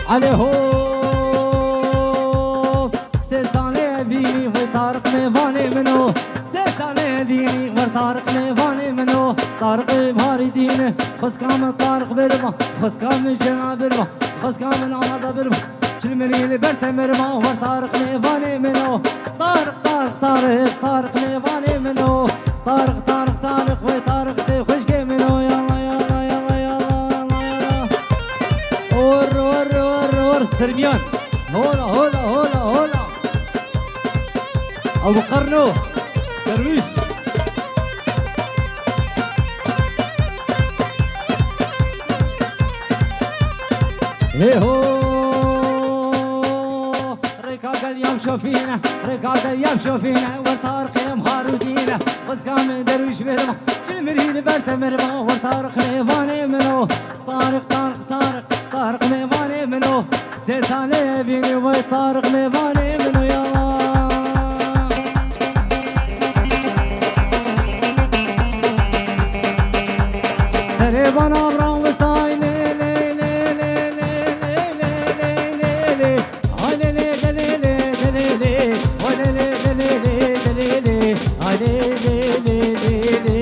عليهم سيساني بيني وطارق ميفاني منو سيساني بيني وطارق ميفاني منو طارق بهاري دينه خس كامل طارق برما خس كامل جنا برما خس كامل عمازة برما شلمريل برتا مرما وطارق ميفاني منو طارق طارق طارق طارق ميفاني منو طارق طارق طارق وطارق تخشكي منو يلا يلا يلا يلا يلا ور ور ور ور سرميان هولا هولا هولا هولا ابو قرنو درويش هي هو ركاك اليوم شوفينا ركاك اليوم شوفينا وطارق يا مهارودينا وزقام درويش مرمى المريد برت مرمى وطارق ميفاني منو طارق طارق طارق طارق ميفاني منو سيساني بيني وطارق ميفاني منو يلا تريبانا براو وساي لي لي لي لي لي لي لي لي لي هاي لي لي لي لي لي لي هاي لي لي لي لي لي لي هاي لي لي لي لي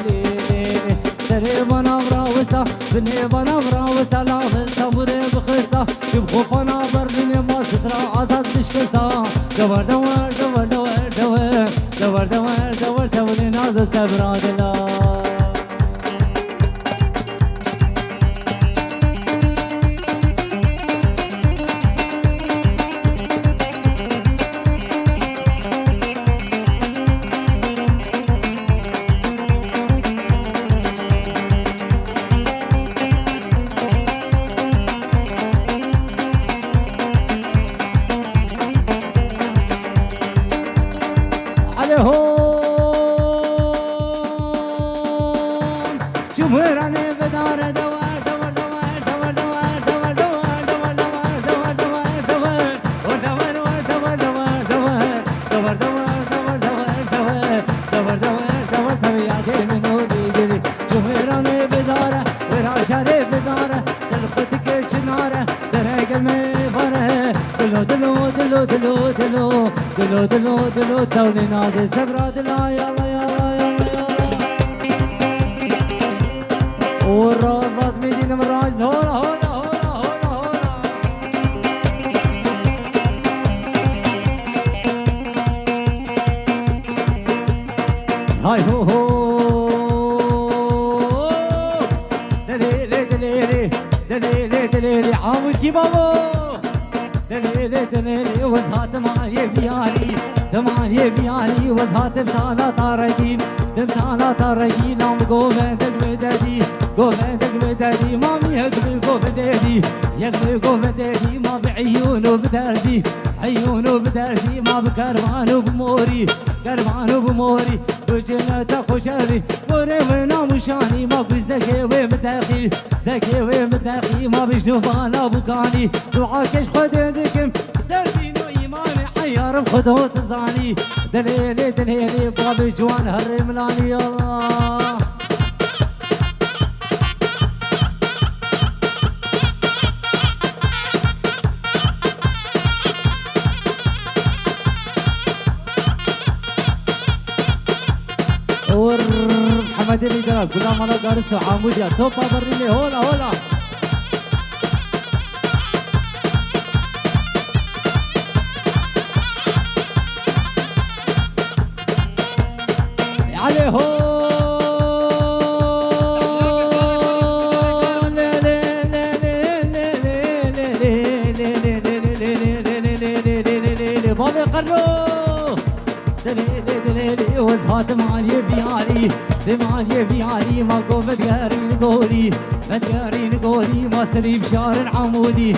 لي لي تريبانا براو وسا بني بانا براو وسا لا خلتا مري بخلتا يبخو فانا برني ما سترا عزاد مشكلتا دور دور دور دور دور دور دور دور تولي ناز سبراد الله دلو دلو دلو تولي نازل سبراد لا يلا يلا يلا والرازات ميدين مرايز هولا هولا هولا هولا هولا هاي هو هو دليلي دليلي دليلي دليلي عاود كي بابا دليلي دليلي وزهات معي بيالي دمعي بيالي وزهات بتانا طارقين دمتانا طارقين عم قومتك بدادي قومتك بدادي مامي يقبل قوم بدادي يقبل قوم بدادي ما بعيونه بدادي عيونه بدادي ما بكربانه بموري كربانه بموري وجنة خشري وري وينا مشاني ما بزكي ومداخي زكي ومداخي ما بجنوبانا بكاني دعاكش خددكم سردينو ايماني حيار بخدوت زاني دليلي دليلي باب جوان هالرملاني الله محمد اللي درا غلام على قارس عمود يا توبا بريلي هولا هولا عليه هو بابي قرو دليلي دليلي وزهات معالي بيالي دمعالي بيالي ما قوم تقارين قولي تقارين قولي ما سليم شارع عمودي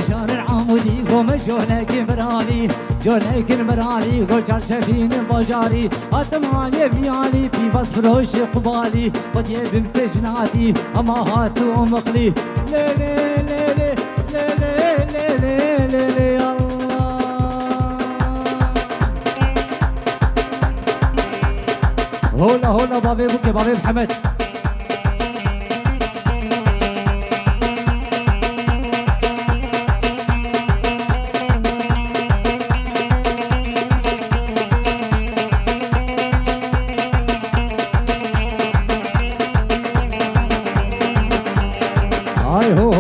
شارع عمودي قوم جونك مرالي جونك مرالي قول شرشفين بجاري هاتمعالي بيالي في بس فروش قبالي ودي بمسجناتي اما هاتو مقلي ليلي ليلي ليلي ليلي ليلي الله هولا هولا بابي بوكي بابي محمد هاي هو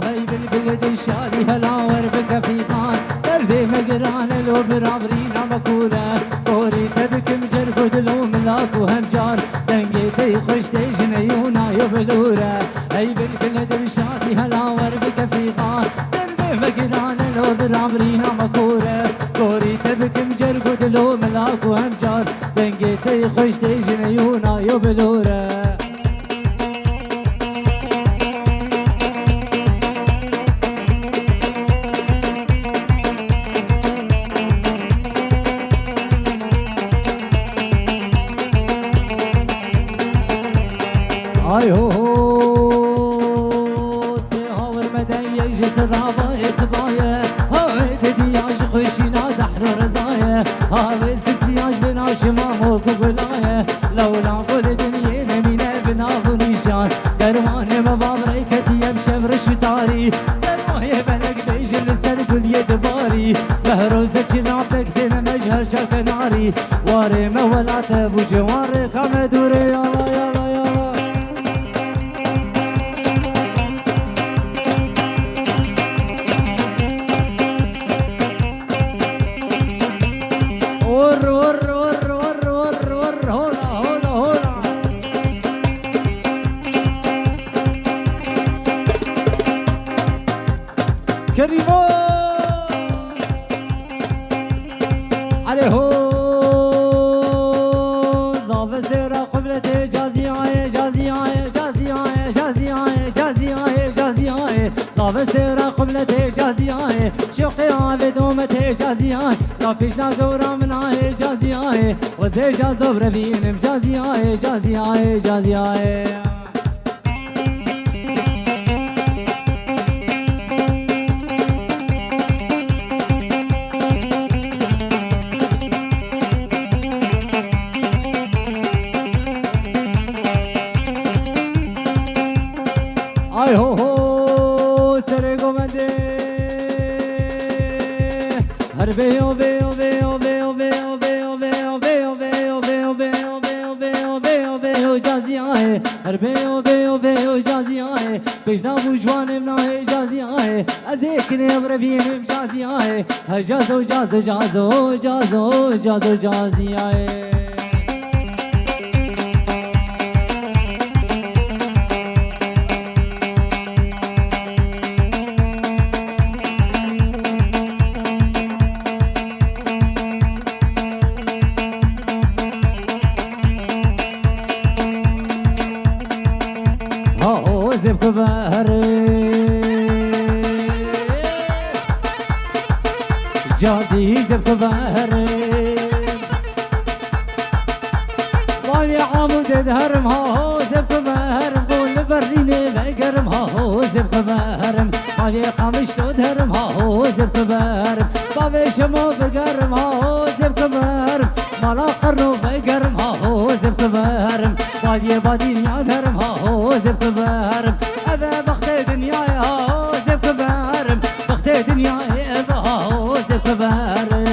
هاي بالبلد الشادي هلاور بكفيقان قلبي مقران لو برابرينا مكولة قوري تبكم جرقود لو ملاك وهمجار دنقيتي خشتي جنيونا يبلورة هاي بالبلد الشادي هلاور بكفيقان قلبي مقران لو برابرينا مكولة قوري تبكم جرقود لو ملاك وهمجار دنقيتي خشتي جنيونا يبلورة هاي هو تهاور مدى يجس الرابع صبايا هاي تدياج خشينا زحر رزايا هاي سياج بنا شماموك وقلايا لولا قول دنيا نمينا بنا بنيشان كروان مبابري كتيب شبرش وتاري سلوه بلق بيجل السرقل يدباري بهروزك نعطيك دين مجهر شاك ناري واري مولات ابو جواري خمدوري يلا يلا يلا كريمو عليه ضاف سيرة قبلة جازية جازية جازية جازية جازية جازية ضاف سيرة قبلة جازية شوقي عابد أمتي جازية لا فيشنا قورا من عاي جازية وزي جازو بربين جازية جازية جازية هاي هو سرقو مدي هربيو بيو بيو بيو بيو بيو بيو بيو بيو بيو بيو بيو بيو بيو بيو جازية هربيو بيو بيو جازية بجنا بوجوان مناهي جازية أزيك نبر بينم جازية هجازو جازو جازو جازو جازو جازية زبك بهري جادي زبك بهري والي عمود دهرم هو زبك بهرم قول بريني بقرم هو زبك بهرم والي قمش دهرم هو زبك بهرم بابي شمو بقرم هو زبك بهرم مالا قرنو بقرم هو زبك بهرم والي بادين يادرم هو زبك بهرم أبا بختي دنياي هو زبك بهرم بختي دنياي أبا هو زبك بهرم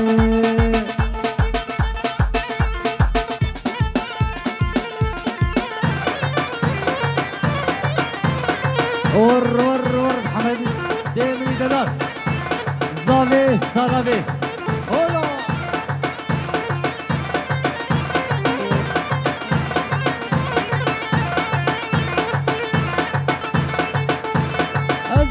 ور محمد ديمني دلال زافي صلابي هولا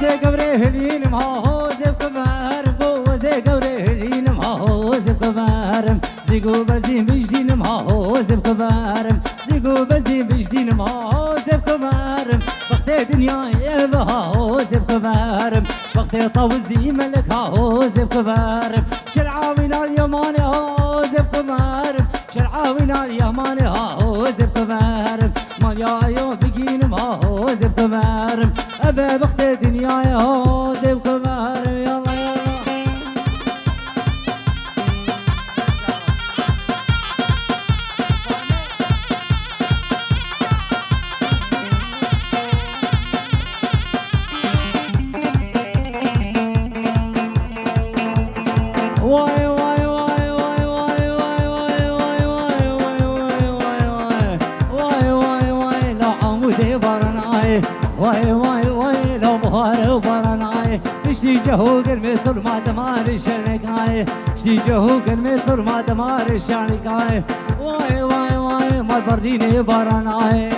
زي قبري هلين ما هو زبك بهرم قوة زي قبري هلين ما هو زبك بهرم زيقو بزين بجدين ما هو زبك بهرم زيقو بزين بجدين ما هو زبك بهرم بختي دنيا يبها هو زبك بهرم بختي طوزي ملك هو زبك بهرم شرعاوين اليماني هو زبك بهرم شرعاوين اليماني هو زبك بهرم ماليا يوم بقين ما هو زبك بهرم أبا بختي دنياي هو زبك بهرم يلا يلا واي واي واي واي واي واي واي واي واي واي واي واي واي واي واي لا عمودي واي واي واي لو بهار وبرناي اشتي جهو قرمي صر ما دمار شركاي اشتي جهو قرمي صر ما دمار شركاي واي واي واي ما برديني برناي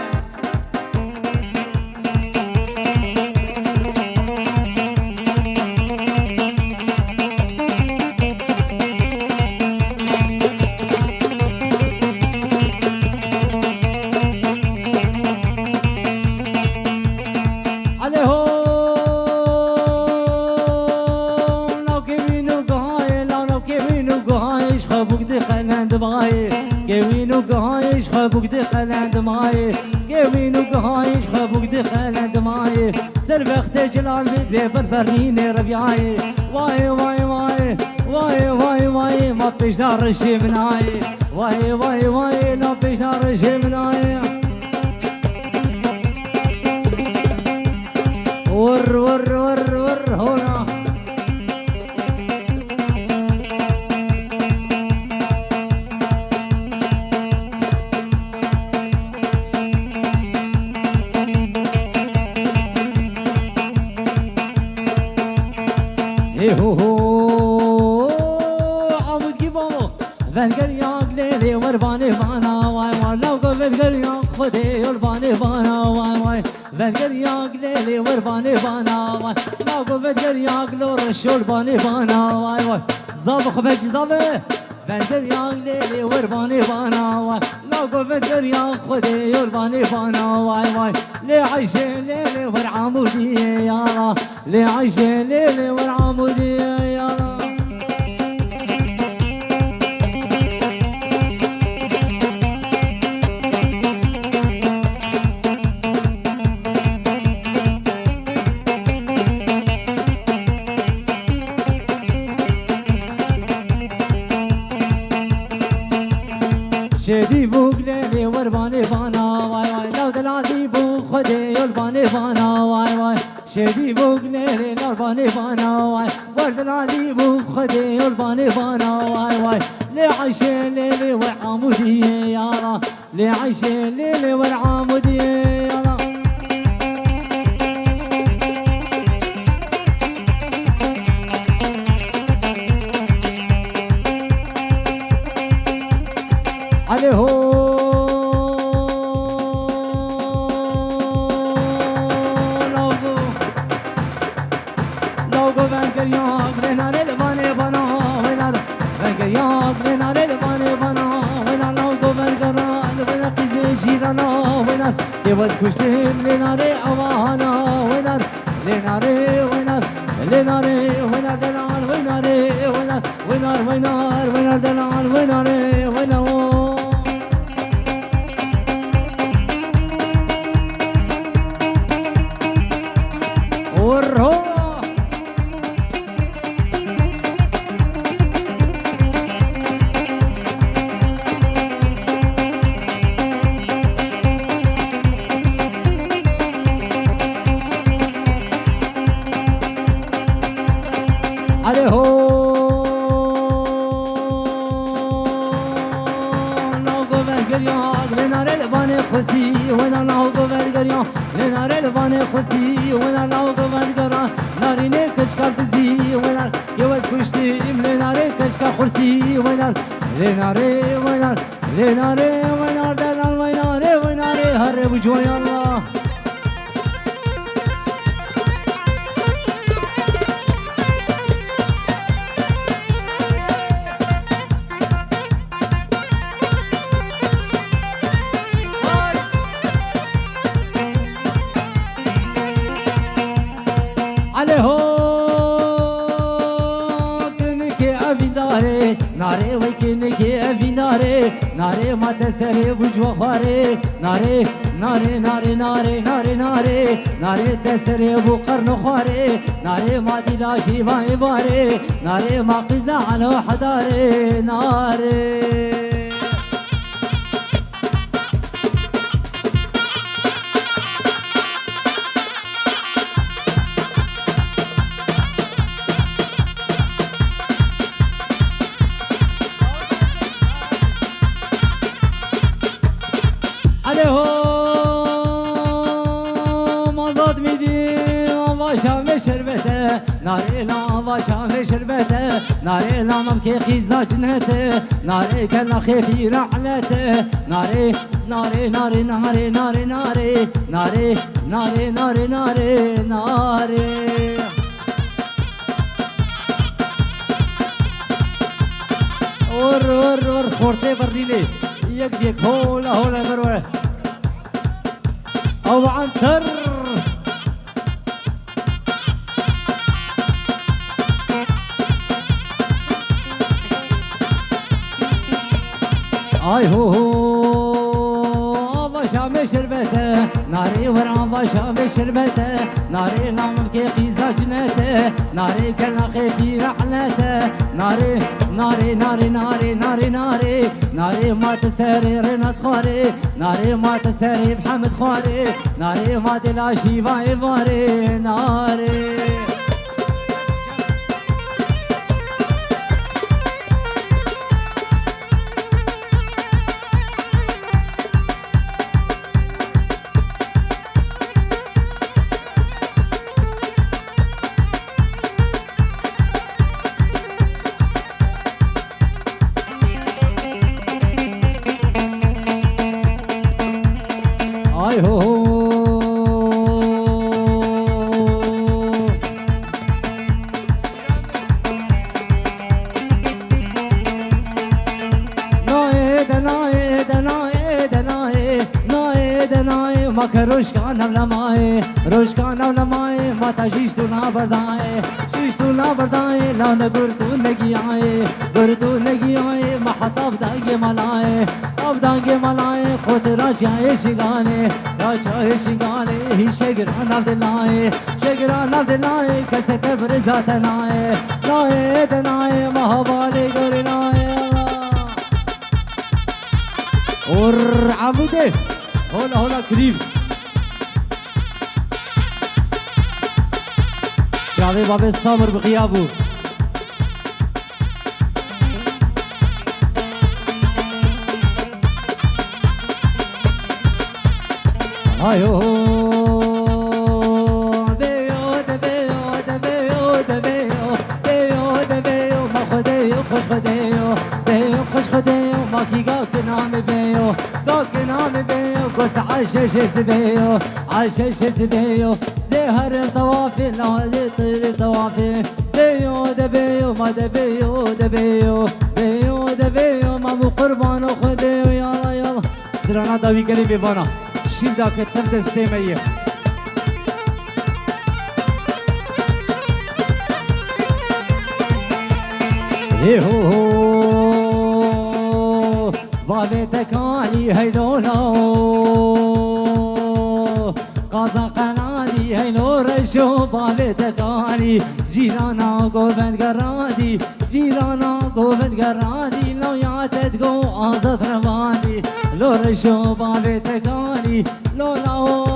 كوينو قهايش خبوك دخل عند ماي كوينو قهايش خبوك دخل عند ماي سربخت جلال بدي برفرنيني ربيعي واي واي واي واي واي واي ما فيش دار مناي واي واي واي ما فيش دار مناي ور ور ور ور هنا عمود كيفو فنقر ياك ليلي ورباني بانا واي واي لو فنقر ياك خدي ورباني بانا واي واي فنقر ياك ليلي ورباني بانا واي لو فنقر ياك لور الشرباني بانا واي واي زابخ بج زابه فنقر ياك ليلي ورباني بانا واي لو فنقر ياك خدي ورباني بانا واي واي لي عايشين ليلي ورعمودي يا الله لي عايشين ليلي ورعمودي يا الله شدي بوك ليلي ورباني بانا واي واي لو دلالي بوك خدي يرباني بانا واي واي شدي بوك ليلي ورباني بانا واي ودلالي بوك خدي يرباني بانا واي واي لي عايشين ليلي والعمودي يا الله لي عايشين ليلي والعمودي يا الله عليه لوگو بنگر یاگ لنار البانه بنا ونار بنگر یاگ لنار البانه بنا ونار لوگو بنگر ونار قیزه جیرانا ونار دیوز کشتیم لنار آوانا ونار لنار ونار لنار ونار دلال ونار ونار ونار ونار ونار دلال ونار ونار خوشی و ناو گوید گریان لنار لبان خوشی و ناو گوید گران نارینه کشکار تزی و نار گوز کشتیم لنار کشکار خورسی و نار لنار و نار لنار و نار دلال و نار و نار هر بجوی الله ناره وی کنه که ابی ناره ما تسری بجوا خاره ناره ناره ناره ناره ناره ناره ناره تسری بو قرن خاره ناره ما دیداشی وای باره ناره ما قزا على حداره ناره ناري لا شام شربته ناري لا ممكن خيزا جنته ناري كلا خيفي رحلته ناري ناري ناري ناري ناري ناري ناري ناري ناري ناري ناري ور خورته برليني يك هولا هولا مروه او عنتر اي هو باشا شربته ناري ورا باشا شربته ناري نام كي قيزا جنته ناري كلا خيفي رحلته ناري ناري ناري ناري ناري ناري ناري ما تسري رنس خاري ناري ما تسري محمد خاري ناري ما تلاشي باي باري ناري روشکانم لمای ما تجیش تو نبردای جیش تو نبردای لان گرتو نگیای گرتو نگیای ما حتاب دنگ ملای آب دنگ ملای خود راجای شگانه راجای شگانه هی شگران دلای شگران دلای کس کبر ذات نای لای دنای مهابالی گوری نای اور عبوده هولا هولا کریب شعبي باب الصابر بغيابه ايوه بيو دبيو دبيو دبيو بيو دبيو ما خديو خوش خديو بيو خوش خديو ما كي قاك نام بيو قاك نام بيو قص عشش بيو عشش بيو زهر طوافي لا طير طوافي بيو دبيو ما دبيو دبيو بيو دبيو ما مو قربان خديو يلا يلا درانا داوي قلي بيبانا شيل داك تبدا استيميه ايه هو بابي تكاني هيدولا قازا قنادي هي نور شو بابي تكاني جيرانا قوبند قرادي جيرانا قوبند قرادي لو يعتد قو آزاد رمادي لور شو بابي تكاني لو لاو